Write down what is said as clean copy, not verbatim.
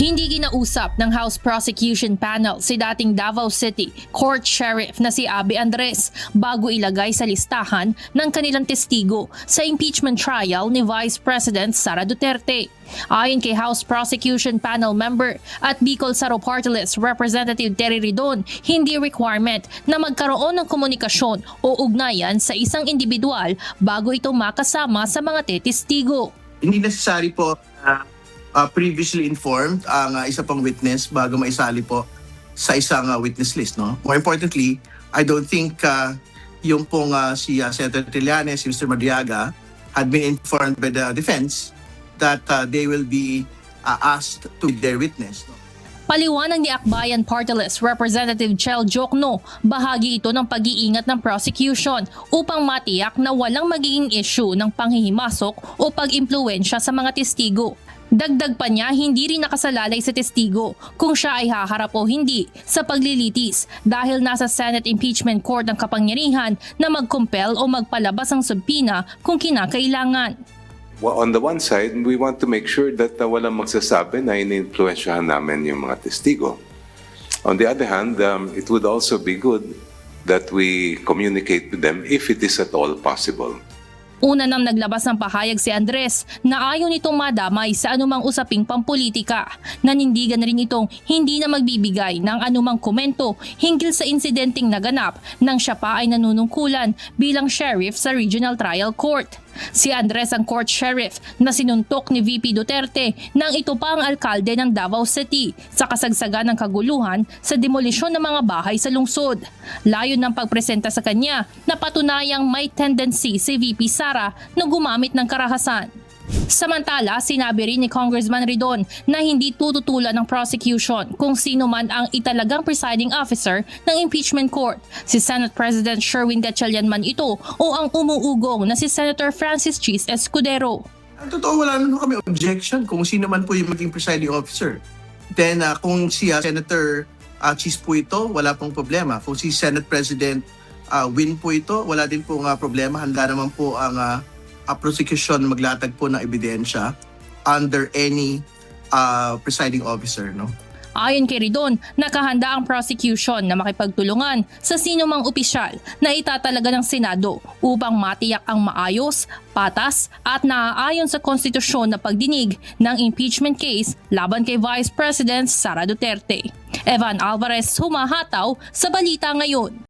Hindi kinausap ng House Prosecution Panel si dating Davao City Court Sheriff na si Abby Andres bago ilagay sa listahan ng kanilang testigo sa impeachment trial ni Vice President Sara Duterte. Ayon kay House Prosecution Panel member at Bicol Saro Party List Representative Terry Ridon, hindi requirement na magkaroon ng komunikasyon o ugnayan sa isang individual bago ito makasama sa mga testigo. Hindi necessary po previously informed ang isa pang witness bago maisali po sa isang witness list. No? More importantly, I don't think yung pong si Senator Trillanes, si Mr. Madriaga had been informed by the defense that they will be asked to be their witness. No? Paliwanag ni Akbayan Party List Representative Chel Jokno, bahagi ito ng pag-iingat ng prosecution upang matiyak na walang magiging issue ng panghihimasok o pag-impluwensya sa mga testigo. Dagdag pa niya, hindi rin nakasalalay sa testigo kung siya ay haharap o hindi sa paglilitis dahil nasa Senate Impeachment Court ang kapangyarihan na mag-compel o magpalabas ng subpoena kung kinakailangan. Well, on the one side, we want to make sure that walang magsasabi na ini-influensyahan namin yung mga testigo. On the other hand, it would also be good that we communicate with them if it is at all possible. Una nang naglabas ng pahayag si Andres na ayaw nitong madamay sa anumang usaping pampolitika. Nanindigan rin itong hindi na magbibigay ng anumang komento hinggil sa insidenteng naganap nang siya pa ay nanunungkulan bilang sheriff sa Regional Trial Court. Si Andres ang court sheriff na sinuntok ni VP Duterte nang ito pa ang alkalde ng Davao City sa kasagsagan ng kaguluhan sa demolisyon ng mga bahay sa lungsod. Layon ng pagpresenta sa kanya na patunayang may tendency si VP Sara na gumamit ng karahasan. Samantala, sinabi rin ni Congressman Ridon na hindi tututulan ng prosecution kung sino man ang italagang presiding officer ng impeachment court, si Senate President Sherwin Gatchalian man ito o ang umuugong na si Senator Francis Chis Escudero. Ang totoo, wala naman kami objection kung sino man po yung maging presiding officer. Then kung si Senator Chis po ito, wala pong problema. Kung si Senate President Win po ito, wala din pong problema. Handa naman po ang prosecution maglatag po ng ebidensya under any presiding officer. No? Ayon kay Ridon, nakahanda ang prosecution na makipagtulungan sa sino mang opisyal na itatalaga ng Senado upang matiyak ang maayos, patas at naaayon sa konstitusyon na pagdinig ng impeachment case laban kay Vice President Sara Duterte. Evan Alvarez, humahataw sa Balita Ngayon.